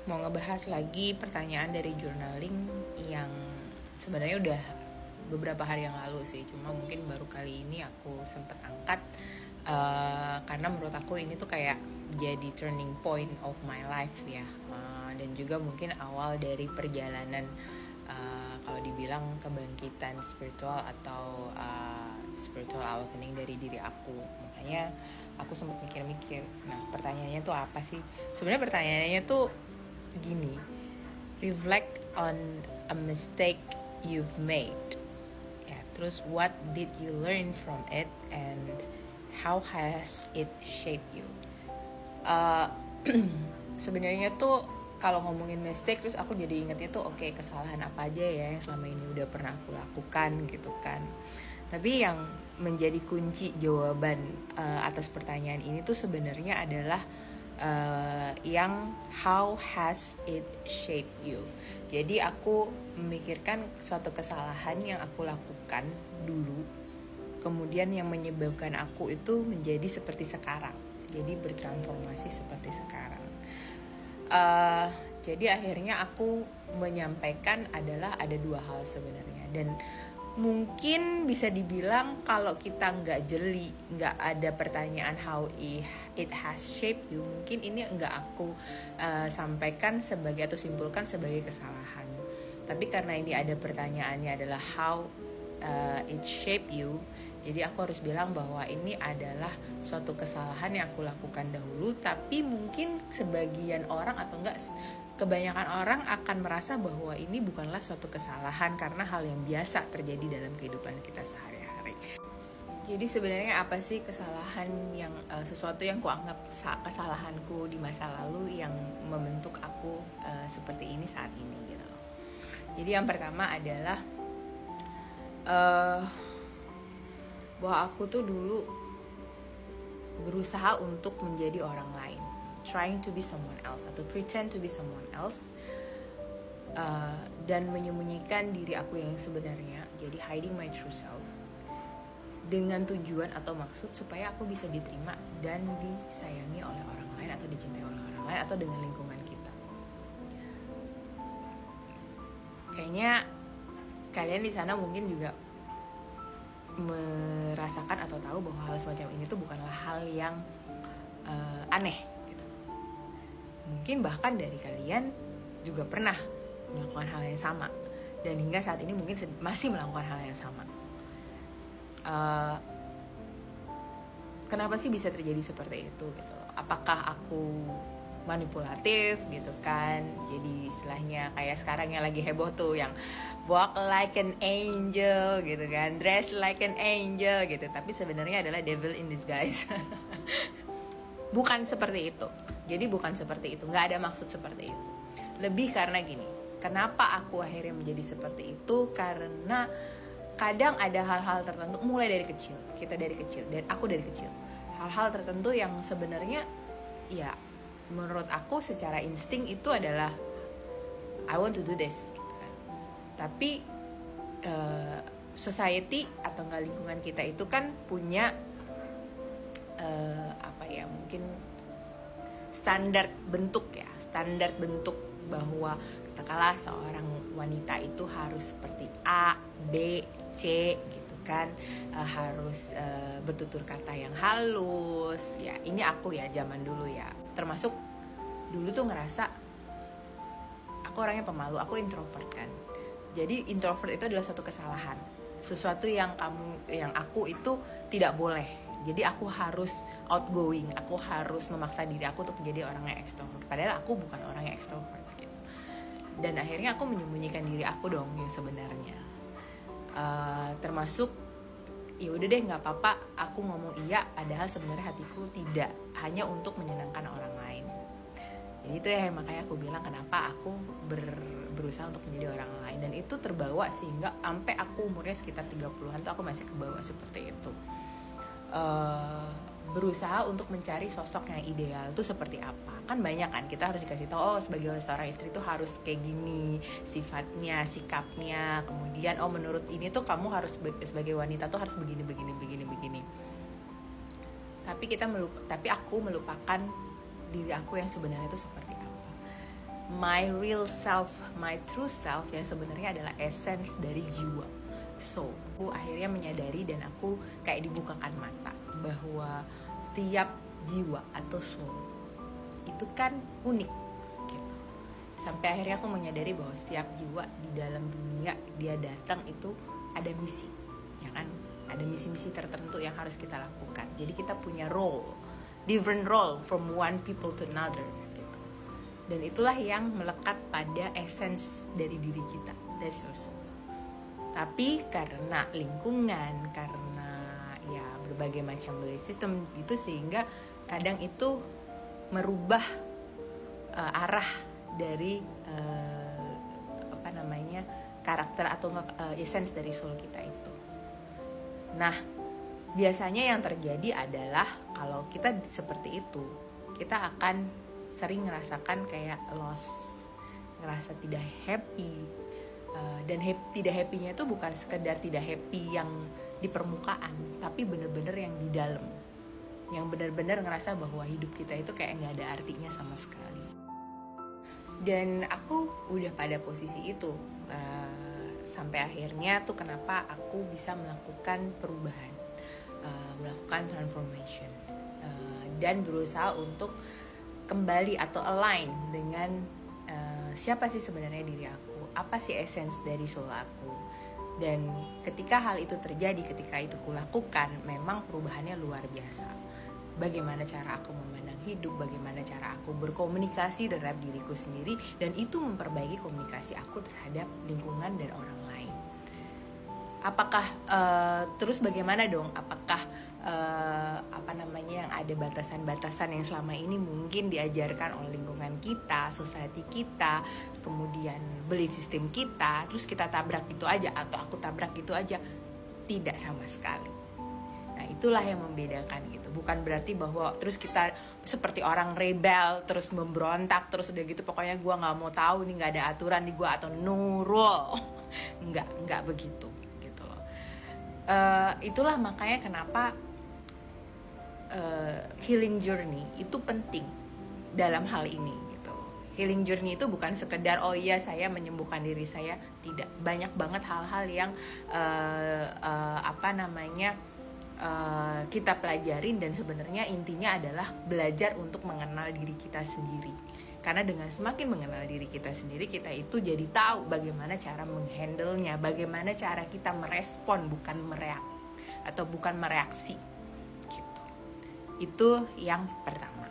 mau ngebahas lagi pertanyaan dari journaling yang sebenarnya udah beberapa hari yang lalu sih, cuma mungkin baru kali ini aku sempet angkat karena menurut aku ini tuh kayak jadi turning point of my life ya. Dan juga mungkin awal dari perjalanan kalau dibilang kebangkitan spiritual atau spiritual awakening dari diri aku. Makanya aku sempat mikir-mikir, nah pertanyaannya tuh apa sih? Sebenarnya pertanyaannya tuh gini, reflect on a mistake you've made. Ya, terus what did you learn from it and how has it shaped you? Sebenarnya tuh kalau ngomongin mistake, terus aku jadi ingetnya tuh oke, kesalahan apa aja ya yang selama ini udah pernah aku lakukan gitu kan. Tapi yang menjadi kunci jawaban atas pertanyaan ini tuh sebenarnya adalah yang how has it shaped you. Jadi aku memikirkan suatu kesalahan yang aku lakukan dulu, kemudian yang menyebabkan aku itu menjadi seperti sekarang. Jadi bertransformasi seperti sekarang. Jadi akhirnya aku menyampaikan adalah ada dua hal sebenarnya, dan mungkin bisa dibilang kalau kita nggak jeli, nggak ada pertanyaan how it has shaped you, mungkin ini nggak aku sampaikan sebagai atau simpulkan sebagai kesalahan. Tapi karena ini ada pertanyaannya adalah how it shaped you, jadi aku harus bilang bahwa ini adalah suatu kesalahan yang aku lakukan dahulu, tapi mungkin sebagian orang atau enggak kebanyakan orang akan merasa bahwa ini bukanlah suatu kesalahan karena hal yang biasa terjadi dalam kehidupan kita sehari-hari. Jadi sebenarnya apa sih kesalahan yang sesuatu yang kuanggap kesalahanku di masa lalu yang membentuk aku seperti ini saat ini gitu loh. Jadi yang pertama adalah bahwa aku tuh dulu berusaha untuk menjadi orang lain, trying to be someone else atau pretend to be someone else, dan menyembunyikan diri aku yang sebenarnya, jadi hiding my true self, dengan tujuan atau maksud supaya aku bisa diterima dan disayangi oleh orang lain atau dicintai oleh orang lain atau dengan lingkungan kita. Kayaknya kalian di sana mungkin juga merasakan atau tahu bahwa hal semacam ini tuh bukanlah hal yang aneh gitu. Mungkin bahkan dari kalian juga pernah melakukan hal yang sama, dan hingga saat ini mungkin masih melakukan hal yang sama. Kenapa sih bisa terjadi seperti itu gitu loh? Apakah aku manipulatif gitu kan, jadi istilahnya kayak sekarang yang lagi heboh tuh yang walk like an angel gitu kan, dress like an angel gitu, tapi sebenarnya adalah devil in disguise. Bukan seperti itu, jadi bukan seperti itu, nggak ada maksud seperti itu. Lebih karena gini, kenapa aku akhirnya menjadi seperti itu, karena kadang ada hal-hal tertentu mulai dari kecil, kita dari kecil dan aku dari kecil, hal-hal tertentu yang sebenarnya ya menurut aku secara insting itu adalah I want to do this gitu kan. Tapi society atau enggak lingkungan kita itu kan punya mungkin standar bentuk bahwa katakanlah seorang wanita itu harus seperti A, B, C gitu kan, harus bertutur kata yang halus ya. Ini aku ya zaman dulu ya, termasuk dulu tuh ngerasa aku orangnya pemalu, aku introvert kan. Jadi introvert itu adalah suatu kesalahan, sesuatu yang aku itu tidak boleh. Jadi aku harus outgoing, aku harus memaksa diri aku untuk menjadi orang yang extrovert, padahal aku bukan orang yang extrovert gitu. Dan akhirnya aku menyembunyikan diri aku dong yang sebenarnya, termasuk ya udah deh nggak apa-apa aku ngomong iya padahal sebenarnya hatiku tidak, hanya untuk menyenangkan orang lain. Jadi itu ya makanya aku bilang kenapa aku berusaha untuk menjadi orang lain, dan itu terbawa sehingga sampai aku umurnya sekitar 30-an tuh aku masih kebawa seperti itu. Berusaha untuk mencari sosok yang ideal tuh seperti apa. Kan banyak kan, kita harus dikasih tahu sebagai seorang istri tuh harus kayak gini sifatnya, sikapnya. Kemudian menurut ini tuh kamu harus sebagai wanita tuh harus begini. Tapi aku melupakan diri aku yang sebenarnya itu seperti apa. my real self, my true self yang sebenarnya adalah essence dari jiwa. So, aku akhirnya menyadari dan aku kayak dibukakan mata bahwa setiap jiwa atau soul itu kan unik gitu. Sampai akhirnya aku menyadari bahwa setiap jiwa di dalam dunia dia datang itu ada misi, ya kan? Ada misi-misi tertentu yang harus kita lakukan. Jadi kita punya role, different role from one people to another gitu. Dan itulah yang melekat pada essence dari diri kita, that's your soul. Tapi karena lingkungan, karena ya berbagai macam belief system itu, sehingga kadang itu merubah arah dari karakter atau essence dari soul kita itu. Nah, biasanya yang terjadi adalah kalau kita seperti itu, kita akan sering merasakan kayak loss, ngerasa tidak happy. Dan tidak happy-nya itu bukan sekedar tidak happy yang di permukaan, tapi benar-benar yang di dalam, yang benar-benar ngerasa bahwa hidup kita itu kayak nggak ada artinya sama sekali. Dan aku udah pada posisi itu sampai akhirnya tuh kenapa aku bisa melakukan perubahan, melakukan transformation, dan berusaha untuk kembali atau align dengan siapa sih sebenarnya diri aku, apa sih essence dari soul aku. Dan ketika hal itu terjadi, ketika itu kulakukan, memang perubahannya luar biasa. Bagaimana cara aku memandang hidup, bagaimana cara aku berkomunikasi terhadap diriku sendiri, dan itu memperbaiki komunikasi aku terhadap lingkungan dan orang lain. Apakah terus bagaimana dong? Apakah yang ada batasan-batasan yang selama ini mungkin diajarkan oleh lingkungan kita, society kita, kemudian belief system kita, terus kita tabrak itu aja atau aku tabrak itu aja? Tidak sama sekali. Nah, itulah yang membedakan gitu. Bukan berarti bahwa terus kita seperti orang rebel, terus memberontak, terus udah gitu pokoknya gue nggak mau tahu nih, nggak ada aturan di gue atau nurul. nggak begitu gitu loh. Itulah makanya kenapa healing journey itu penting dalam hal ini gitu. Healing journey itu bukan sekedar oh iya saya menyembuhkan diri saya, tidak. Banyak banget hal-hal yang kita pelajarin, dan sebenarnya intinya adalah belajar untuk mengenal diri kita sendiri. Karena dengan semakin mengenal diri kita sendiri, kita itu jadi tahu bagaimana cara menghandle-nya, bagaimana cara kita merespon, bukan mereaksi gitu. Itu yang pertama.